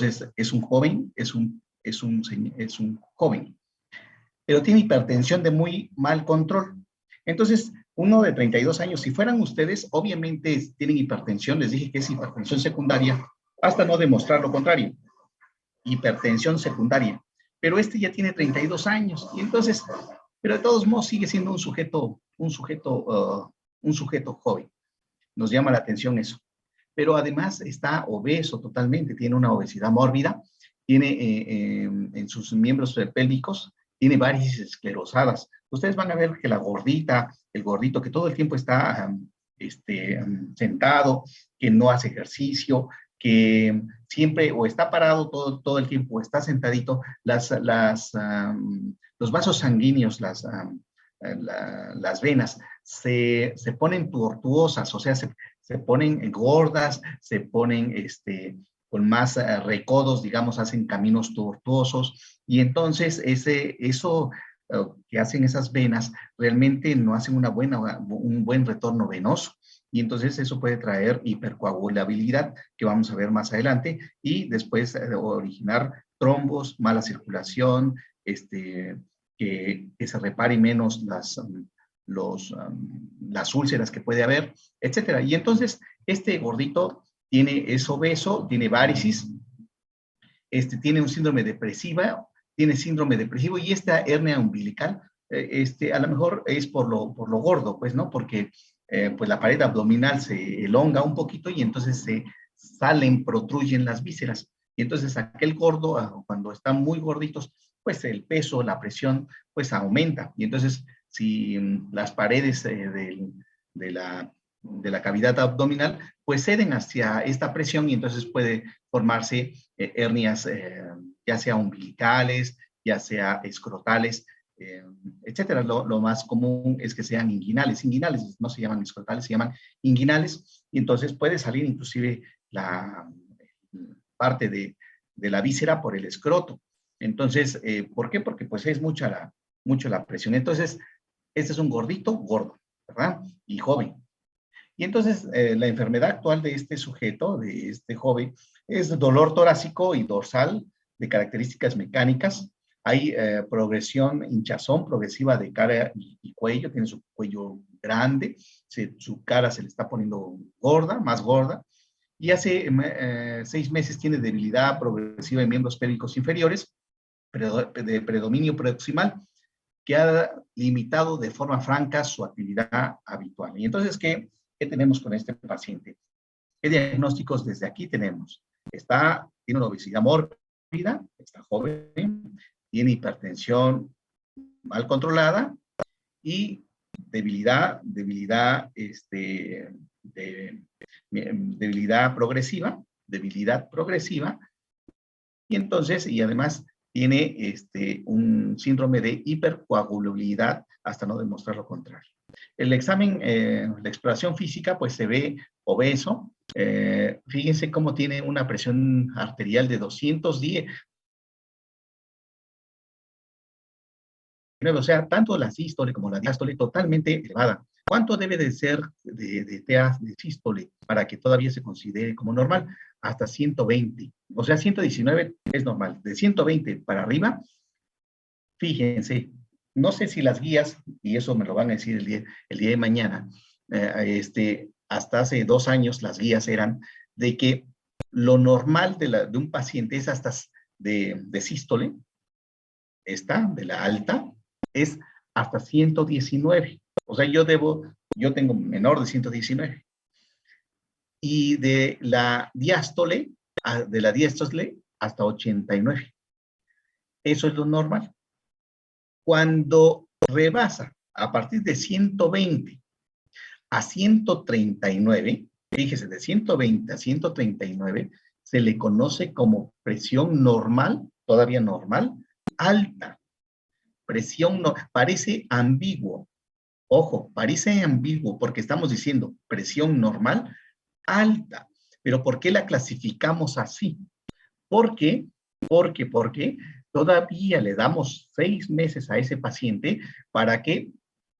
Entonces, es un joven, es un joven, pero tiene hipertensión de muy mal control. Entonces, uno de 32 años, si fueran ustedes, obviamente tienen hipertensión, les dije que es hipertensión secundaria, hasta no demostrar lo contrario, hipertensión secundaria. Pero este ya tiene 32 años, y entonces, pero de todos modos sigue siendo un sujeto joven. Nos llama la atención eso. Pero además está obeso totalmente, tiene una obesidad mórbida, tiene en sus miembros pélvicos, tiene varices esclerosadas. Ustedes van a ver que la gordita, el gordito, que todo el tiempo está sentado, que no hace ejercicio, que siempre o está parado todo el tiempo o está sentadito, los vasos sanguíneos, las venas, se ponen tortuosas, o sea, se ponen gordas, se ponen con más recodos, digamos, hacen caminos tortuosos, y entonces eso que hacen esas venas realmente no hacen un buen retorno venoso, y entonces eso puede traer hipercoagulabilidad, que vamos a ver más adelante, y después originar trombos, mala circulación, que se reparen menos las úlceras que puede haber, etcétera. Y entonces, este gordito es obeso, tiene varicis, tiene un síndrome depresivo, y esta hernia umbilical, a lo mejor es por lo gordo, pues, ¿no? Porque pues la pared abdominal se elonga un poquito y entonces protruyen las vísceras. Y entonces aquel gordo, cuando están muy gorditos, pues el peso, la presión, pues aumenta. Y entonces, si las paredes de la cavidad abdominal, pues ceden hacia esta presión, y entonces puede formarse hernias, ya sea umbilicales, ya sea escrotales, etcétera. Lo más común es que sean inguinales. Inguinales no se llaman escrotales, se llaman inguinales, y entonces puede salir inclusive la parte de la víscera por el escroto. Entonces, ¿por qué? Porque pues es mucho la presión. Entonces, este es un gordito gordo, ¿verdad? Y joven. Y entonces, la enfermedad actual de este sujeto, de este joven, es dolor torácico y dorsal de características mecánicas. Hay progresión, hinchazón progresiva de cara y cuello, tiene su cuello grande, su cara se le está poniendo gorda, más gorda, y hace 6 meses tiene debilidad progresiva en miembros pélvicos inferiores, de predominio proximal, que ha limitado de forma franca su actividad habitual. Y entonces, ¿qué tenemos con este paciente? ¿Qué diagnósticos desde aquí tenemos? Tiene una obesidad mórbida, está joven, tiene hipertensión mal controlada y debilidad progresiva, y además tiene un síndrome de hipercoagulabilidad hasta no demostrar lo contrario. El examen, la exploración física, pues se ve obeso. Fíjense cómo tiene una presión arterial de 210, o sea, tanto la sístole como la diástole totalmente elevada. ¿Cuánto debe de ser de sístole para que todavía se considere como normal? Hasta 120. O sea, 119 es normal. De 120 para arriba, fíjense, no sé si las guías, y eso me lo van a decir el día de mañana, hasta hace 2 años las guías de que lo normal de un paciente es hasta de sístole, de la alta, es hasta 119. O sea, yo tengo menor de 119. Y de la diástole hasta 89. Eso es lo normal. Cuando rebasa a partir de 120 a 139, fíjese, de 120 a 139, se le conoce como presión normal, todavía normal, alta. Presión no, parece ambiguo. Ojo, parece ambiguo porque estamos diciendo presión normal alta. Pero ¿por qué la clasificamos así? ¿Por qué? Porque todavía le damos 6 meses a ese paciente para que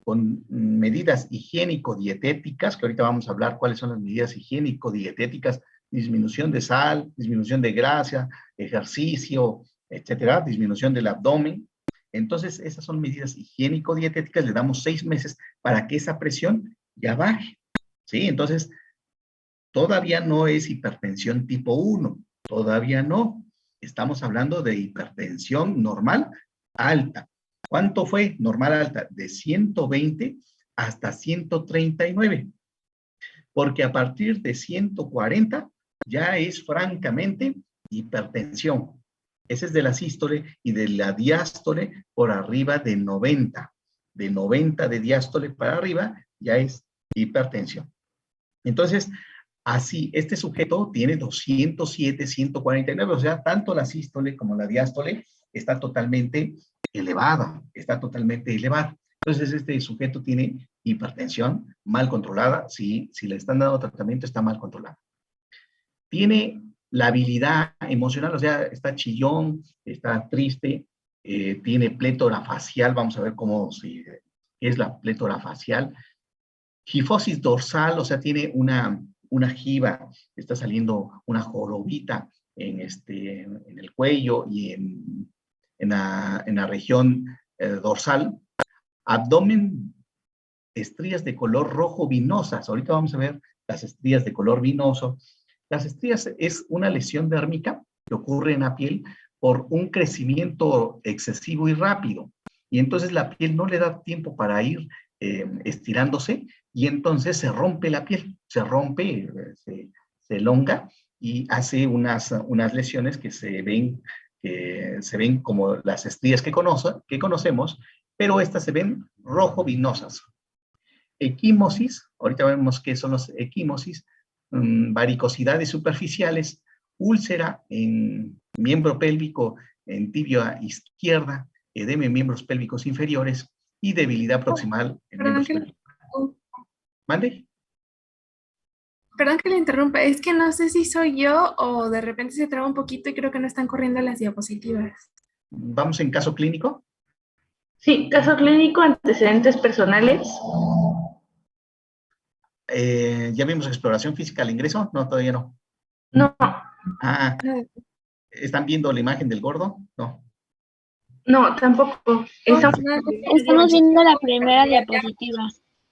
con medidas higiénico-dietéticas, que ahorita vamos a hablar cuáles son las medidas higiénico-dietéticas disminución de sal, disminución de grasa, ejercicio, etcétera, disminución del abdomen. Entonces, esas son medidas higiénico-dietéticas, le damos 6 meses para que esa presión ya baje, ¿sí? Entonces, todavía no es hipertensión tipo 1, todavía no. Estamos hablando de hipertensión normal alta. ¿Cuánto fue normal alta? De 120 hasta 139, porque a partir de 140 ya es francamente hipertensión. Ese es de la sístole, y de la diástole por arriba de 90. De 90 de diástole para arriba ya es hipertensión. Entonces, así, este sujeto tiene 207, 149, o sea, tanto la sístole como la diástole está totalmente elevada, está totalmente elevada. Entonces, este sujeto tiene hipertensión mal controlada, si le están dando tratamiento, está mal controlada. Tiene la habilidad emocional, o sea, está chillón, está triste, tiene plétora facial, vamos a ver cómo es la plétora facial. Gifosis dorsal, o sea, tiene una jiba, está saliendo una jorobita en el cuello y en la región dorsal. Abdomen, estrías de color rojo vinosas. Ahorita vamos a ver las estrías de color vinoso. Las estrías es una lesión dérmica que ocurre en la piel por un crecimiento excesivo y rápido. Y entonces la piel no le da tiempo para ir estirándose, y entonces se rompe la piel, se rompe, se elonga y hace unas lesiones que se ven como las estrías que conocemos, pero estas se ven rojo vinosas. Equimosis, ahorita vemos qué son los equimosis, varicosidades superficiales, úlcera en miembro pélvico en tibia izquierda, edema en miembros pélvicos inferiores y debilidad proximal en Perdón miembros que, pélvicos. ¿Mande? perdón que le interrumpa, es que no sé si soy yo o de repente se traba un poquito y creo que no están corriendo las diapositivas. ¿Vamos en caso clínico? Sí, caso clínico, antecedentes personales. ¿Ya vimos exploración física al ingreso? No, todavía no. No, Ah, ¿están viendo la imagen del gordo? No. no, tampoco. Estamos Estamos viendo la primera diapositiva.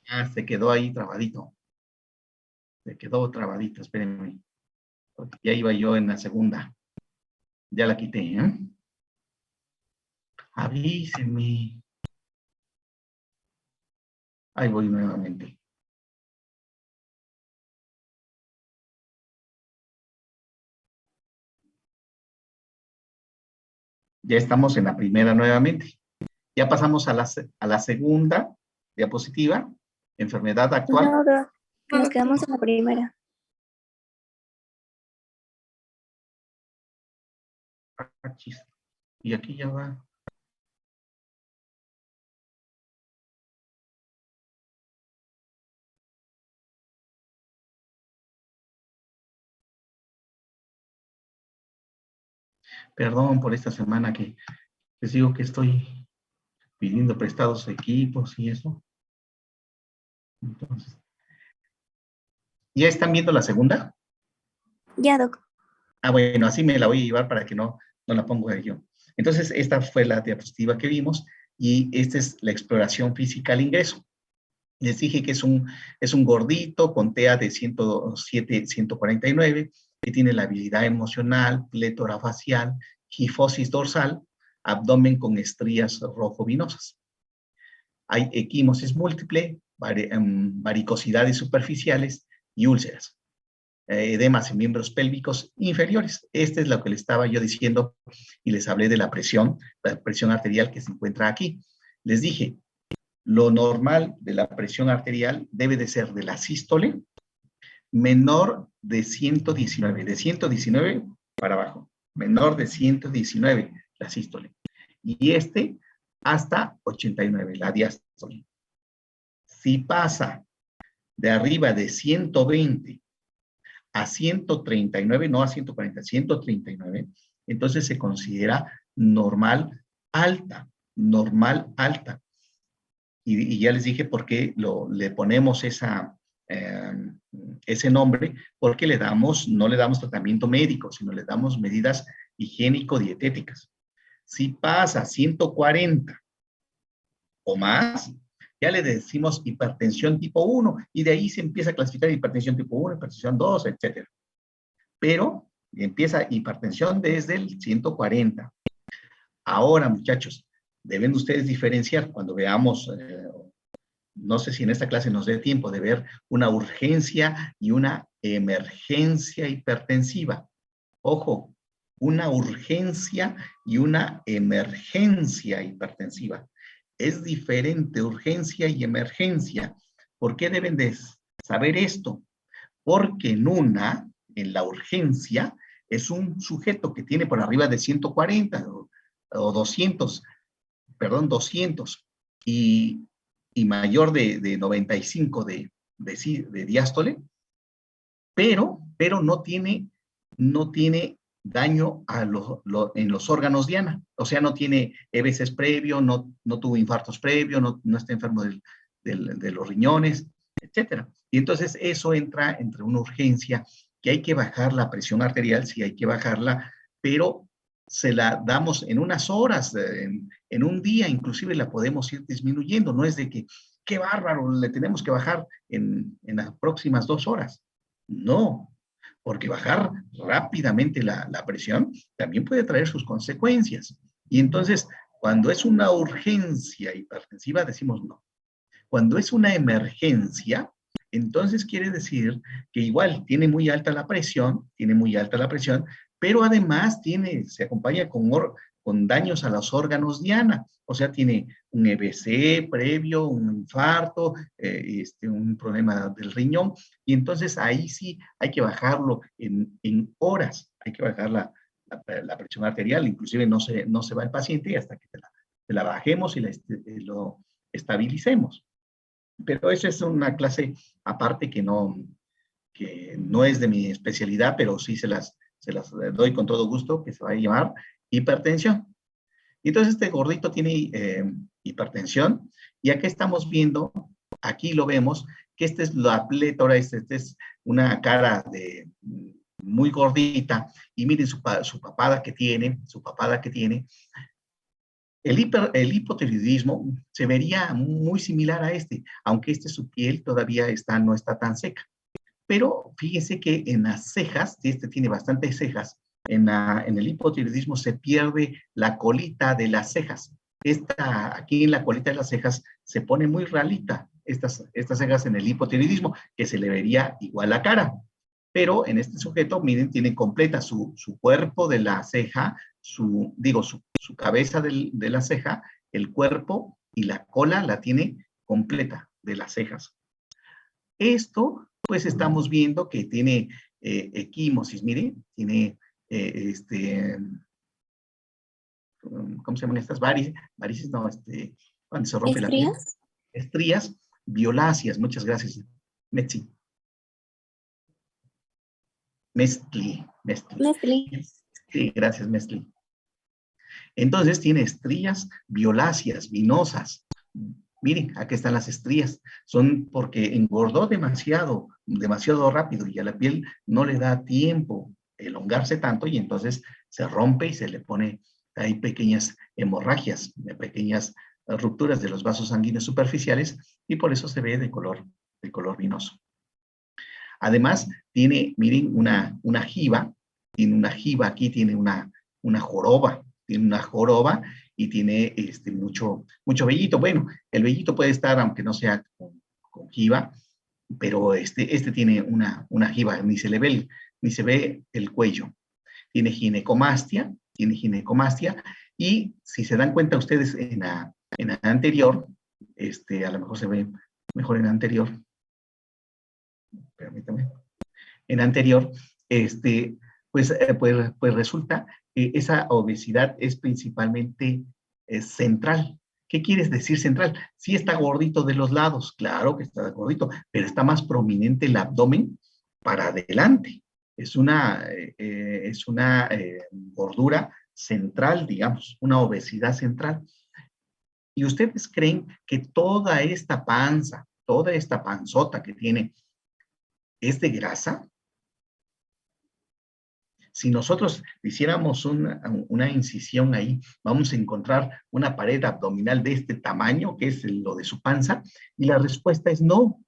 Ah, se quedó ahí trabadito. Se quedó trabadito, espérenme. Porque ya iba yo en la segunda. Ya la quité, ¿eh? Avísenme. Ahí voy nuevamente. Ya estamos en la primera nuevamente. Ya pasamos a la segunda diapositiva. Enfermedad actual. No, nos quedamos en la primera. Ah, chis. Y aquí ya va. Perdón por esta semana que les digo que estoy pidiendo prestados equipos y eso. Entonces, ¿ya están viendo la segunda? Ya, doc. Ah, bueno, así me la voy a llevar para que no la pongo yo. Entonces, esta fue la diapositiva que vimos, y esta es la exploración física al ingreso. Les dije que es un gordito con TEA de 107, 149, que tiene la habilidad emocional, plétora facial, gifosis dorsal, abdomen con estrías rojo-vinosas. Hay equimosis múltiple, varicosidades superficiales y úlceras. Edemas en miembros pélvicos inferiores. Este es lo que les estaba yo diciendo, y les hablé de la presión arterial que se encuentra aquí. Les dije, lo normal de la presión arterial debe de ser de la sístole menor de 119, de 119 para abajo, menor de 119 la sístole, y hasta 89, la diástole. Si pasa de arriba de 120 a 139, no a 140, 139, entonces se considera normal alta, normal alta. Y ya les dije por qué le ponemos esa ese nombre porque no le damos tratamiento médico, sino le damos medidas higiénico-dietéticas. Si pasa 140 o más, ya le decimos hipertensión tipo 1 y de ahí se empieza a clasificar hipertensión tipo 1, hipertensión 2, etc. Pero empieza hipertensión desde el 140. Ahora, muchachos, deben ustedes diferenciar cuando veamos, no sé si en esta clase nos dé tiempo de ver una urgencia y una emergencia hipertensiva. Ojo, una urgencia y una emergencia hipertensiva. Es diferente urgencia y emergencia. ¿Por qué deben de saber esto? Porque en la urgencia, es un sujeto que tiene por arriba de 140 o 200, perdón, 200 y mayor de 95 de diástole, pero no tiene daño en los órganos diana. O sea, no tiene EBCs previo, no tuvo infartos previos, no está enfermo de los riñones, etcétera. Y entonces eso entra entre una urgencia que hay que bajar la presión arterial, sí hay que bajarla, pero se la damos en unas horas, en un día inclusive la podemos ir disminuyendo. No es de que, qué bárbaro, le tenemos que bajar en las próximas 2 horas. No, porque bajar rápidamente la presión también puede traer sus consecuencias. Y entonces, cuando es una urgencia hipertensiva, decimos no. Cuando es una emergencia, entonces quiere decir que igual tiene muy alta la presión, pero además se acompaña con daños a los órganos diana. O sea, tiene un EBC previo, un infarto, un problema del riñón, y entonces ahí sí hay que bajarlo en horas, hay que bajar la presión arterial, inclusive no se va el paciente hasta que te la bajemos y lo estabilicemos. Pero esa es una clase aparte que no es de mi especialidad, pero sí se las doy con todo gusto, que se va a llamar hipertensión. Entonces este gordito tiene hipertensión, y acá estamos viendo, aquí lo vemos, que esta es la plétora, esta es una cara muy gordita, y miren su papada que tiene, El hipotiroidismo se vería muy similar a aunque su piel todavía no está tan seca. Pero fíjense que en las cejas, tiene bastantes cejas, en el hipotiroidismo se pierde la colita de las cejas. Aquí en la colita de las cejas se pone muy ralita, estas cejas en el hipotiroidismo, que se le vería igual la cara. Pero en este sujeto, miren, tiene completa su cuerpo de la ceja, su cabeza de la ceja, el cuerpo y la cola la tiene completa de las cejas. Esto, pues estamos viendo que tiene equimosis, miren, tiene ¿cómo se llaman estas? Varices, no, cuando se rompe la piel. Estrías violáceas, muchas gracias, Metzi. Mestli. Sí, gracias, Mestli. Entonces tiene estrías violáceas, vinosas. Miren, aquí están las estrías. Son porque engordó demasiado rápido y a la piel no le da tiempo elongarse tanto, y entonces se rompe y se le pone, hay pequeñas hemorragias, pequeñas rupturas de los vasos sanguíneos superficiales, y por eso se ve de color vinoso. Además, tiene, miren, una jiba, aquí tiene una joroba, y tiene mucho vellito. Bueno, el vellito puede estar, aunque no sea con jiba, pero tiene una jiba, ni se ve el cuello. Tiene ginecomastia, y si se dan cuenta ustedes en la anterior, a lo mejor se ve mejor en la anterior, permítame, pues resulta que esa obesidad es principalmente central. ¿Qué quieres decir central? Sí está gordito de los lados, claro que está gordito, pero está más prominente el abdomen para adelante. Es una gordura central, digamos, una obesidad central. ¿Y ustedes creen que toda esta panzota que tiene es de grasa. Si nosotros hiciéramos una incisión ahí, vamos a encontrar una pared abdominal de este tamaño, que es lo de su panza, y la respuesta es no.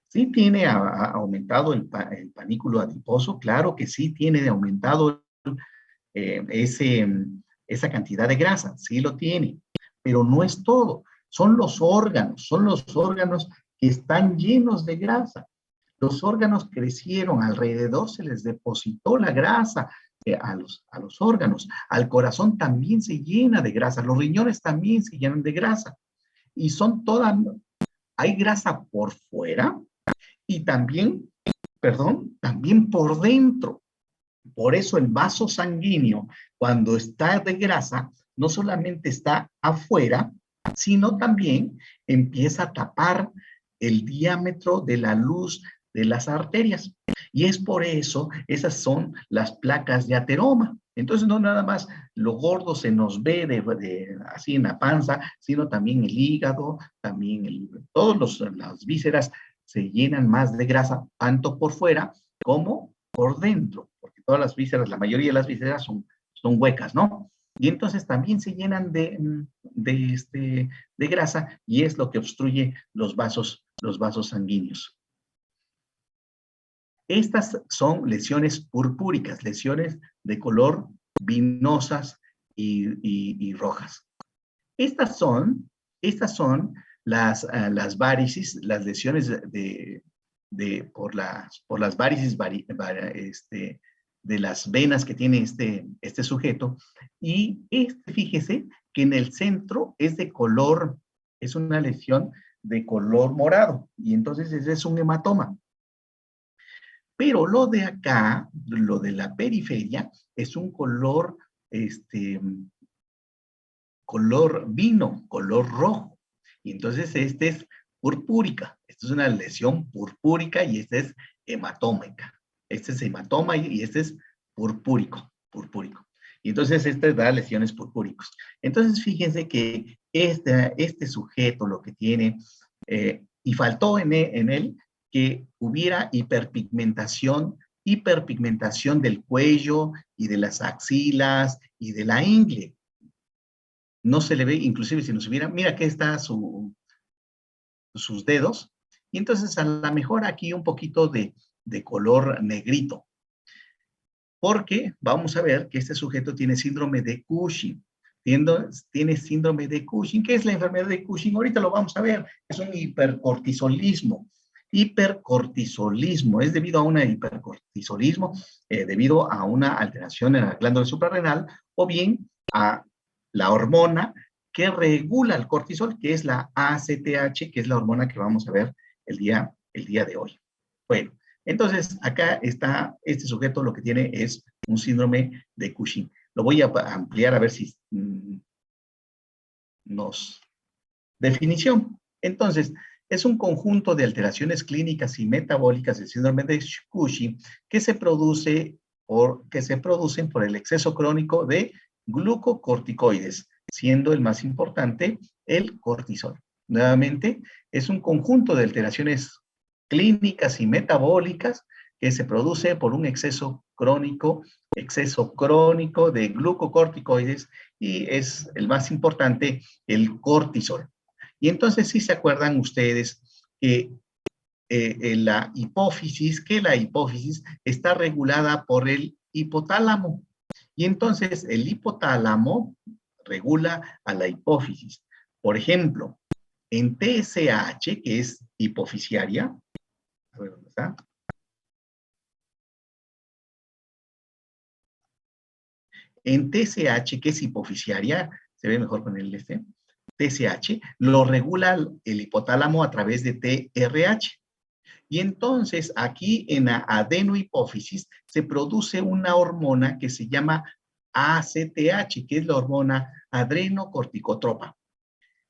¿Sí tiene aumentado el panículo adiposo? Claro que sí tiene aumentado esa cantidad de grasa, sí lo tiene, pero no es todo. Son los órganos que están llenos de grasa. Los órganos crecieron, alrededor se les depositó la grasa a los órganos. Al corazón también se llena de grasa, los riñones también se llenan de grasa. Y son todas, hay grasa por fuera y también, también por dentro. Por eso el vaso sanguíneo, cuando está de grasa, no solamente está afuera, sino también empieza a tapar el diámetro de la luz de las arterias. Y es por eso, esas son las placas de ateroma. Entonces, no nada más lo gordo se nos ve así en la panza, sino también el hígado, también todas las vísceras se llenan más de grasa, tanto por fuera como por dentro, porque todas las vísceras, la mayoría de las vísceras son huecas, ¿no? Y entonces también se llenan de grasa y es lo que obstruye los vasos sanguíneos. Estas son lesiones purpúricas, lesiones de color vinosas y rojas. Estas son las varices, las lesiones por las varices de las venas que tiene este sujeto. Y fíjese que en el centro es de color, es una lesión de color morado. Y entonces ese es un hematoma. Pero lo de acá, lo de la periferia, es un color, color vino, color rojo. Y entonces este es purpúrica. Esta es una lesión purpúrica y esta es hematómica. Este es hematoma y este es purpúrico. Y entonces este da lesiones purpúricos. Entonces fíjense que este sujeto lo que tiene, y faltó en él que hubiera hiperpigmentación del cuello y de las axilas y de la ingle. No se le ve, inclusive si nos hubiera, mira que está sus dedos, y entonces a lo mejor aquí un poquito de color negrito, porque vamos a ver que este sujeto tiene síndrome de Cushing. Tiene síndrome de Cushing. ¿Qué es la enfermedad de Cushing? Ahorita lo vamos a ver. Es un hipercortisolismo. Hipercortisolismo es debido a un hipercortisolismo, debido a una alteración en la glándula suprarrenal, o bien a la hormona que regula el cortisol, que es la ACTH, que es la hormona que vamos a ver el día de hoy. Bueno, entonces acá está este sujeto, lo que tiene es un síndrome de Cushing. Lo voy a ampliar a ver si nos... Definición. Entonces, es un conjunto de alteraciones clínicas y metabólicas del síndrome de Cushing que se producen por el exceso crónico de glucocorticoides, siendo el más importante el cortisol. Nuevamente, es un conjunto de alteraciones clínicas y metabólicas que se produce por un exceso crónico de glucocorticoides, y es el más importante el cortisol. Y entonces sí se acuerdan ustedes que la hipófisis está regulada por el hipotálamo. Y entonces el hipotálamo regula a la hipófisis. Por ejemplo, en TSH, que es hipofisiaria, a ver dónde está. En TSH, que es hipofisiaria, se ve mejor con el TSH, lo regula el hipotálamo a través de TRH. Y entonces aquí en la adenohipófisis se produce una hormona que se llama ACTH, que es la hormona adrenocorticotropa.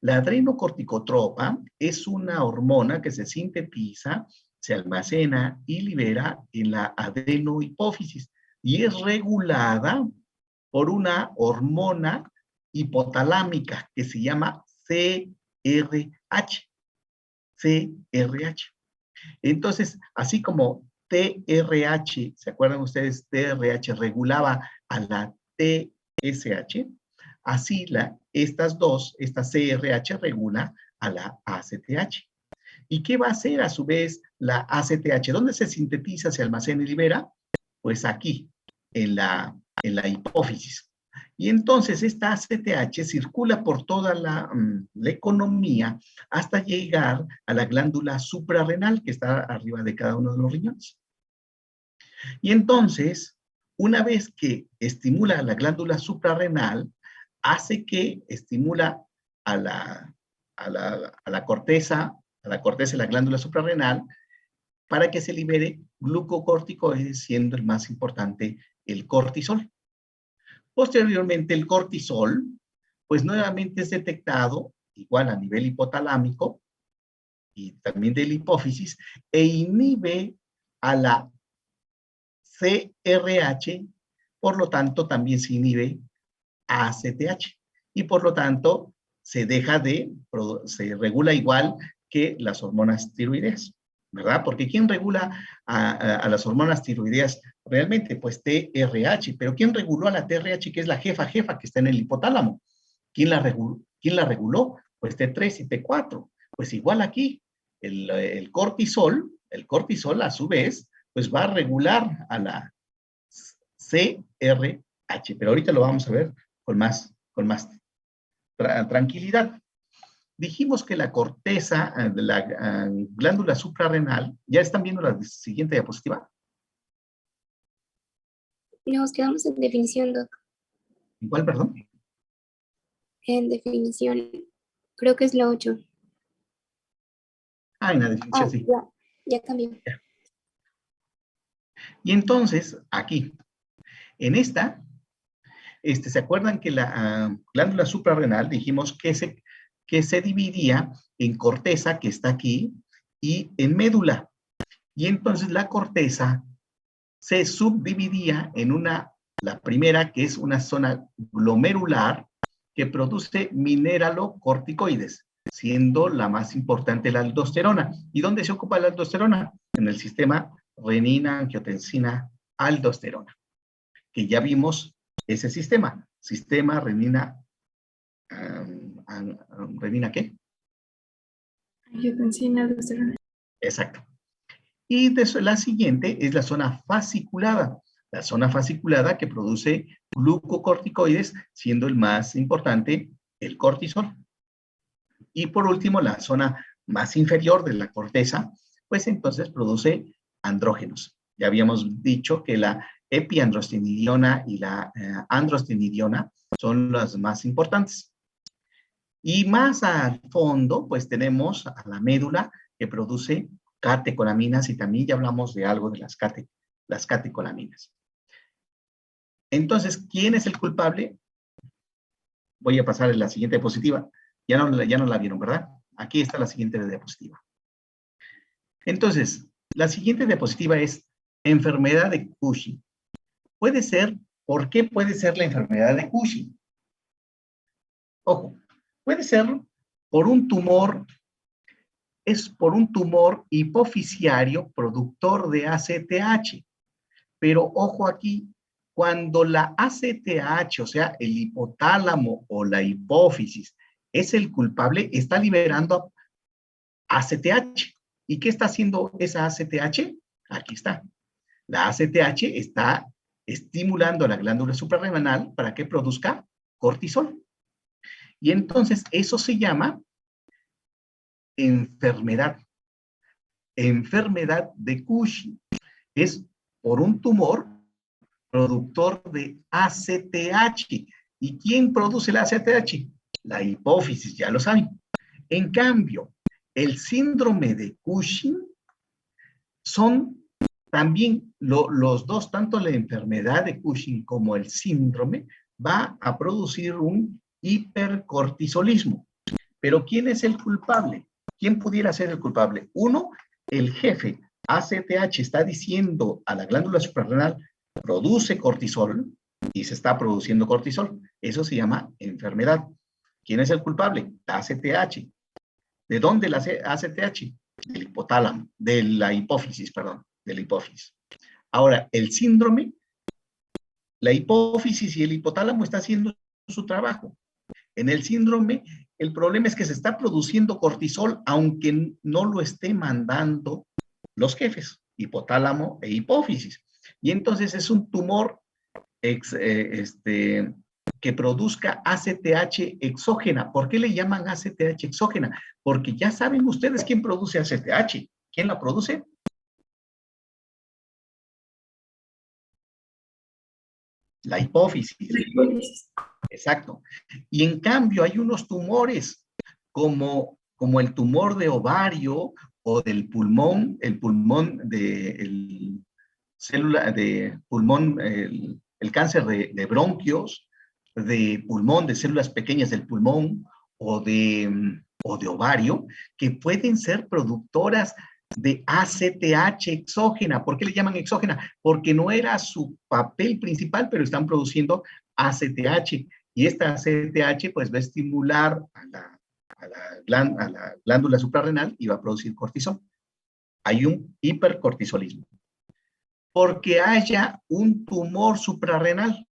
La adrenocorticotropa es una hormona que se sintetiza, se almacena y libera en la adenohipófisis y es regulada por una hormona hipotalámica que se llama CRH. Entonces, así como TRH, ¿se acuerdan ustedes? TRH regulaba a la TSH, así estas dos, esta CRH regula a la ACTH. ¿Y qué va a hacer a su vez la ACTH? ¿Dónde se sintetiza, se almacena y libera? Pues aquí, en la hipófisis. Y entonces esta ACTH circula por toda la economía hasta llegar a la glándula suprarrenal que está arriba de cada uno de los riñones. Y entonces, una vez que estimula la glándula suprarrenal, hace que estimula a la corteza de la glándula suprarrenal para que se libere glucocorticoides, siendo el más importante el cortisol. Posteriormente, el cortisol, pues nuevamente es detectado, igual a nivel hipotalámico y también de la hipófisis, e inhibe a la CRH, por lo tanto, también se inhibe a ACTH, y por lo tanto, se regula igual que las hormonas tiroideas, ¿verdad? Porque ¿quién regula a las hormonas tiroideas realmente? Pues TRH, pero ¿quién reguló a la TRH, que es la jefa que está en el hipotálamo? ¿Quién la reguló? Pues T3 y T4. Pues igual aquí, el cortisol a su vez, pues va a regular a la CRH, pero ahorita lo vamos a ver con más tranquilidad. Dijimos que la corteza de la glándula suprarrenal, ¿ya están viendo la siguiente diapositiva? Nos quedamos en definición, Doc. ¿Igual, perdón? En definición, creo que es la 8. En la definición, sí. Ya cambió. Y entonces, aquí, en esta, ¿se acuerdan que la glándula suprarrenal dijimos que se dividía en corteza, que está aquí, y en médula? Y entonces la corteza se subdividía en la primera, que es una zona glomerular, que produce mineralocorticoides, siendo la más importante la aldosterona. ¿Y dónde se ocupa la aldosterona? En el sistema renina, angiotensina, aldosterona, que ya vimos ese sistema renina, ¿renina qué? Angiotensina, aldosterona. Exacto. Y la siguiente es la zona fasciculada. La zona fasciculada que produce glucocorticoides, siendo el más importante el cortisol. Y por último, la zona más inferior de la corteza, pues entonces produce andrógenos. Ya habíamos dicho que la epiandrostenediona y la androstenediona son las más importantes. Y más al fondo, pues tenemos a la médula que produce catecolaminas, y también ya hablamos de algo de las catecolaminas. Entonces, ¿quién es el culpable? Voy a pasar a la siguiente diapositiva. Ya no la vieron, ¿verdad? Aquí está la siguiente diapositiva. Entonces, la siguiente diapositiva es enfermedad de Cushing. ¿Por qué puede ser la enfermedad de Cushing? Ojo, puede ser por un tumor, es por un tumor hipofisiario productor de ACTH. Pero ojo aquí, cuando la ACTH, o sea, el hipotálamo o la hipófisis, es el culpable, está liberando ACTH. ¿Y qué está haciendo esa ACTH? Aquí está. La ACTH está estimulando la glándula suprarrenal para que produzca cortisol. Y entonces eso se llama enfermedad de Cushing. Es por un tumor productor de ACTH. ¿Y quién produce la ACTH? La hipófisis, ya lo saben. En cambio, el síndrome de Cushing son también los dos, tanto la enfermedad de Cushing como el síndrome, va a producir un hipercortisolismo. Pero ¿quién es el culpable? ¿Quién pudiera ser el culpable? Uno, el jefe ACTH está diciendo a la glándula suprarrenal, produce cortisol, y se está produciendo cortisol. Eso se llama enfermedad. ¿Quién es el culpable? La ACTH. ¿De dónde la ACTH? Del hipotálamo, de la hipófisis, perdón. de la hipófisis. Ahora, el síndrome, la hipófisis y el hipotálamo están haciendo su trabajo. En el síndrome, el problema es que se está produciendo cortisol, aunque no lo esté mandando los jefes, hipotálamo e hipófisis. Y entonces es un tumor que produzca ACTH exógena. ¿Por qué le llaman ACTH exógena? Porque ya saben ustedes quién produce ACTH. ¿Quién la produce? La hipófisis. Exacto. Y en cambio hay unos tumores como el tumor de ovario o del pulmón, el pulmón de célula de pulmón, el cáncer de bronquios, de pulmón, de células pequeñas del pulmón o de ovario, que pueden ser productoras de ACTH exógena. ¿Por qué le llaman exógena? Porque no era su papel principal, pero están produciendo ACTH. Y esta ACTH pues va a estimular a la glándula suprarrenal y va a producir cortisol. Hay un hipercortisolismo. Porque haya un tumor suprarrenal.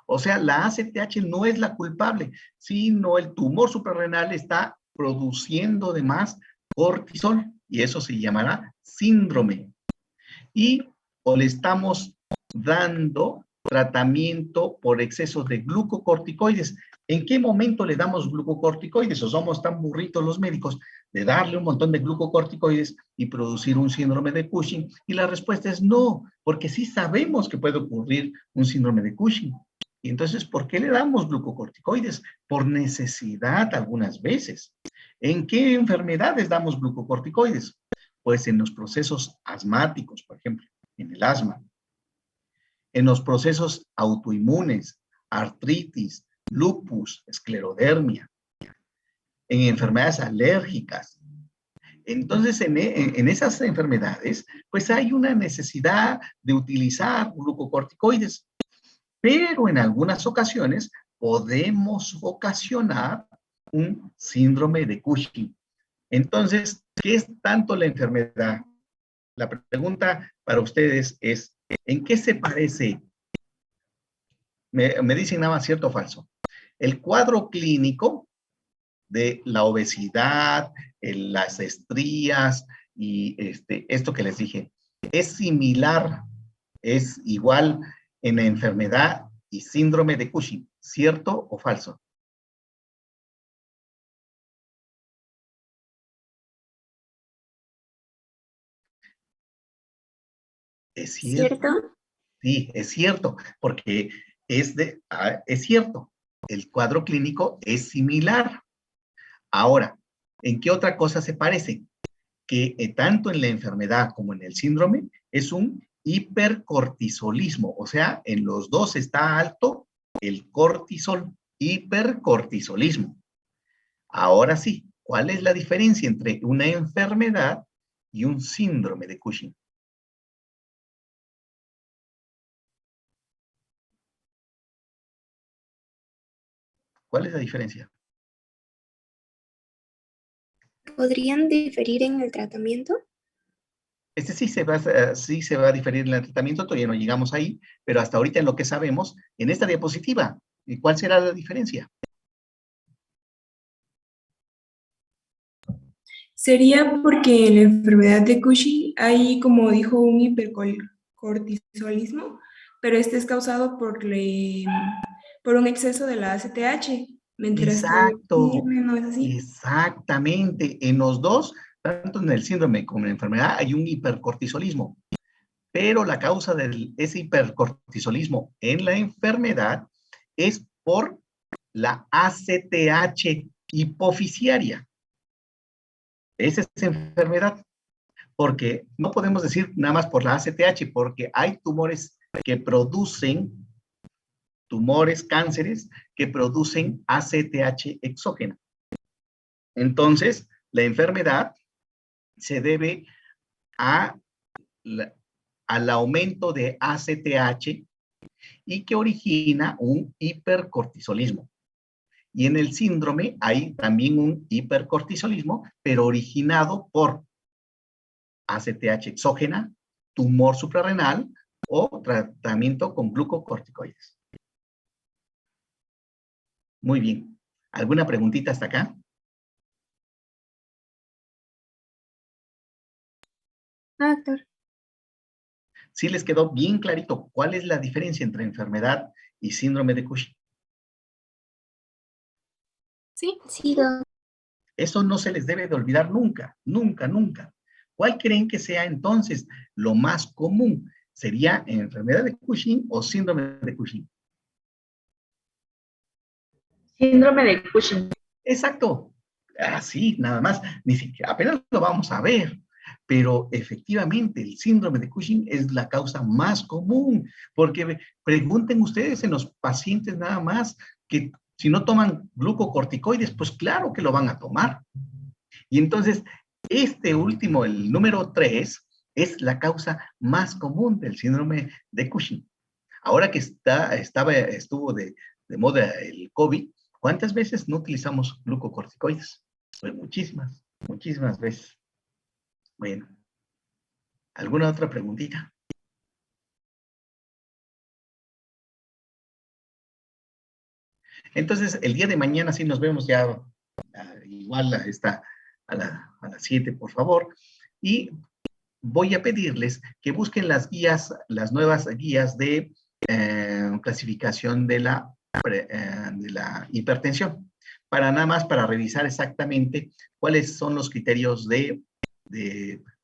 O sea, la ACTH no es la culpable, sino el tumor suprarrenal está produciendo de más cortisol y eso se llamará síndrome. Y o le estamos dando tratamiento por exceso de glucocorticoides. ¿En qué momento le damos glucocorticoides? ¿O somos tan burritos los médicos de darle un montón de glucocorticoides y producir un síndrome de Cushing? Y la respuesta es no, porque sí sabemos que puede ocurrir un síndrome de Cushing. Y entonces, ¿por qué le damos glucocorticoides? Por necesidad algunas veces. ¿En qué enfermedades damos glucocorticoides? Pues en los procesos asmáticos, por ejemplo, en el asma. En los procesos autoinmunes, artritis, lupus, esclerodermia. En enfermedades alérgicas. Entonces, en esas enfermedades, pues hay una necesidad de utilizar glucocorticoides. Pero en algunas ocasiones podemos ocasionar un síndrome de Cushing. Entonces, ¿qué es tanto la enfermedad? La pregunta para ustedes es, ¿en qué se parece? Me dicen nada más cierto o falso. El cuadro clínico de la obesidad, las estrías y esto que les dije, es similar, es igual en la enfermedad y síndrome de Cushing, ¿cierto o falso? Es cierto. ¿Cierto? Sí, es cierto, porque es cierto, el cuadro clínico es similar. Ahora, ¿en qué otra cosa se parece? Que tanto en la enfermedad como en el síndrome es un hipercortisolismo, o sea, en los dos está alto el cortisol, hipercortisolismo. Ahora sí, ¿cuál es la diferencia entre una enfermedad y un síndrome de Cushing? ¿Cuál es la diferencia? ¿Podrían diferir en el tratamiento? Sí se va a diferir en el tratamiento, todavía no llegamos ahí, pero hasta ahorita en lo que sabemos, en esta diapositiva, ¿cuál será la diferencia? Sería porque en la enfermedad de Cushing hay, como dijo, un hipercortisolismo, pero este es causado por un exceso de la ACTH, mientras que el Exacto, síndrome no es así. exactamente. En los dos, tanto en el síndrome como en la enfermedad, hay un hipercortisolismo. Pero la causa de ese hipercortisolismo en la enfermedad es por la ACTH hipofisiaria. Esa es enfermedad. Porque no podemos decir nada más por la ACTH, porque hay tumores que producen, cánceres, que producen ACTH exógena. Entonces, la enfermedad se debe al aumento de ACTH y que origina un hipercortisolismo. Y en el síndrome hay también un hipercortisolismo, pero originado por ACTH exógena tumor suprarrenal o tratamiento con glucocorticoides. Muy bien. ¿Alguna preguntita hasta acá? No, doctor. ¿Sí les quedó bien clarito cuál es la diferencia entre enfermedad y síndrome de Cushing? Sí. Sí, doctor. Eso no se les debe de olvidar nunca, nunca, nunca. ¿Cuál creen que sea entonces lo más común? ¿Sería enfermedad de Cushing o síndrome de Cushing? Síndrome de Cushing. Exacto. Así, nada más. Ni siquiera, apenas lo vamos a ver. Pero efectivamente, el síndrome de Cushing es la causa más común. Porque pregunten ustedes en los pacientes nada más que si no toman glucocorticoides, pues claro que lo van a tomar. Y entonces, este último, el número 3, es la causa más común del síndrome de Cushing. Ahora que estuvo de moda el COVID, ¿cuántas veces no utilizamos glucocorticoides? Pues muchísimas, muchísimas veces. Bueno, ¿alguna otra preguntita? Entonces, el día de mañana sí nos vemos ya igual a las 7, por favor. Y voy a pedirles que busquen las guías, las nuevas guías de clasificación de la hipertensión, para nada más para revisar exactamente cuáles son los criterios de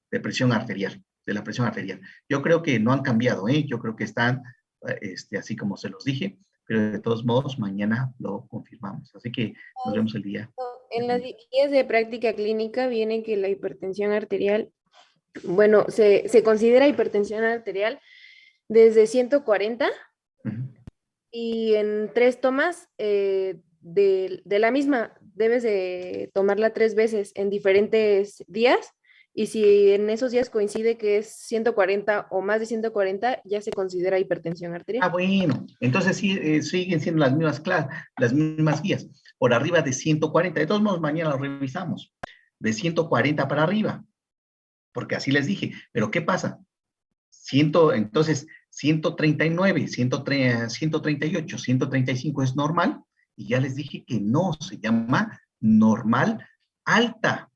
presión arterial, de la presión arterial. Yo creo que no han cambiado, ¿eh? Yo creo que están así como se los dije, pero de todos modos mañana lo confirmamos. Así que nos vemos el día. En las guías de práctica clínica viene que la hipertensión arterial, bueno, se considera hipertensión arterial desde 140 y en 3 tomas de la misma, debes de tomarla 3 veces en diferentes días, y si en esos días coincide que es 140 o más de 140, ya se considera hipertensión arterial. Ah, bueno, entonces sí, siguen siendo las mismas guías. Por arriba de 140, de todos modos mañana lo revisamos, de 140 para arriba, porque así les dije. Pero ¿qué pasa? Entonces, 139, 138, 135 es normal, y ya les dije que no, se llama normal alta.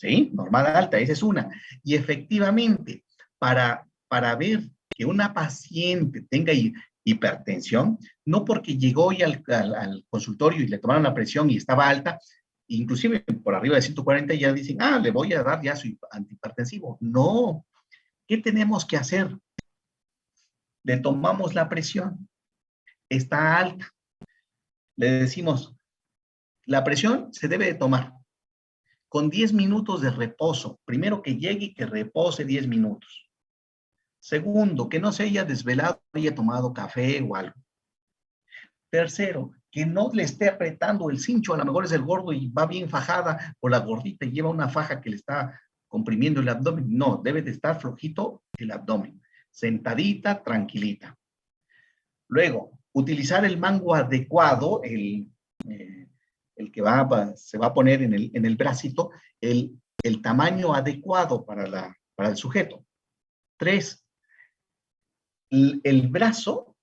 ¿Sí? Normal alta, esa es una. Y efectivamente, para ver que una paciente tenga hipertensión, no porque llegó hoy al consultorio y le tomaron la presión y estaba alta, inclusive por arriba de 140 ya dicen, le voy a dar ya su antihipertensivo. No. ¿Qué tenemos que hacer? Le tomamos la presión, está alta. Le decimos, la presión se debe de tomar con 10 minutos de reposo. Primero que llegue y que repose 10 minutos. Segundo, que no se haya desvelado, haya tomado café o algo. Tercero, que no le esté apretando el cincho, a lo mejor es el gordo y va bien fajada, o la gordita y lleva una faja que le está comprimiendo el abdomen. No, debe de estar flojito el abdomen, sentadita, tranquilita. Luego, utilizar el mango adecuado, el que se va a poner en el bracito, el tamaño adecuado para el sujeto. 3, el brazo,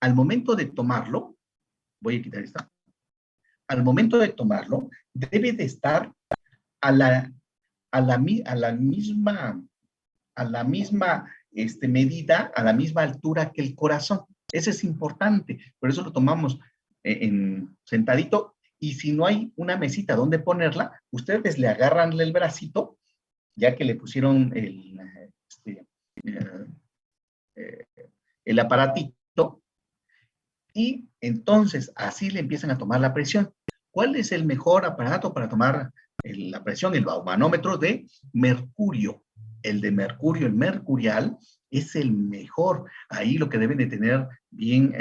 al momento de tomarlo, voy a quitar esta, al momento de tomarlo, debe de estar a la misma medida, a la misma altura que el corazón. Eso es importante, por eso lo tomamos sentadito, y si no hay una mesita donde ponerla, ustedes le agarran el bracito, ya que le pusieron el aparatito, y entonces así le empiezan a tomar la presión. ¿Cuál es el mejor aparato para tomar la presión? El baumanómetro de mercurio. El de mercurio, el mercurial, es el mejor. Ahí lo que deben de tener bien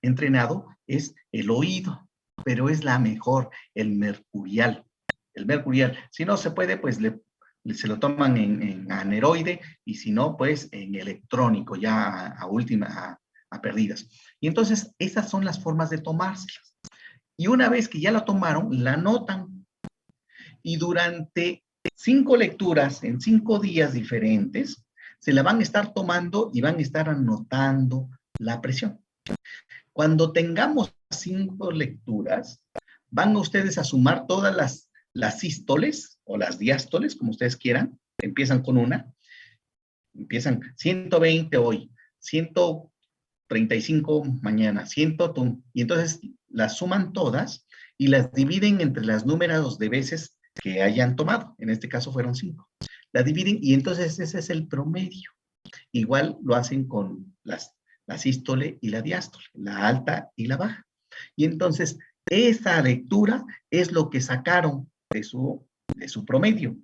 entrenado es el oído, pero es la mejor, el mercurial. El mercurial. Si no se puede, pues se lo toman en aneroide, y si no, pues en electrónico, ya a perdidas. Y entonces, esas son las formas de tomárselas. Y una vez que ya la tomaron, la anotan. Y durante 5 lecturas, en 5 días diferentes, se la van a estar tomando y van a estar anotando la presión. Cuando tengamos 5 lecturas, van ustedes a sumar todas las sístoles o las diástoles, como ustedes quieran. Empiezan con una. Empiezan 120 hoy, 135 mañana, 100, y entonces las suman todas y las dividen entre los números de veces que hayan tomado. En este caso fueron 5. La dividen y entonces ese es el promedio. Igual lo hacen con la sístole y la diástole, la alta y la baja. Y entonces esa lectura es lo que sacaron de su promedio.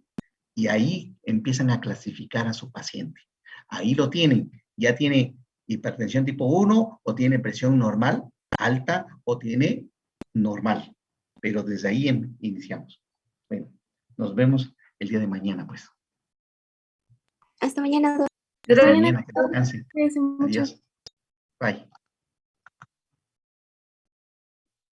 Y ahí empiezan a clasificar a su paciente. Ahí lo tienen. Ya tiene hipertensión tipo 1 o tiene presión normal, alta o tiene normal. Pero desde ahí iniciamos. Bueno, nos vemos el día de mañana, pues. Hasta mañana. Hasta mañana, que descansen. Cuídense mucho. Adiós. Bye.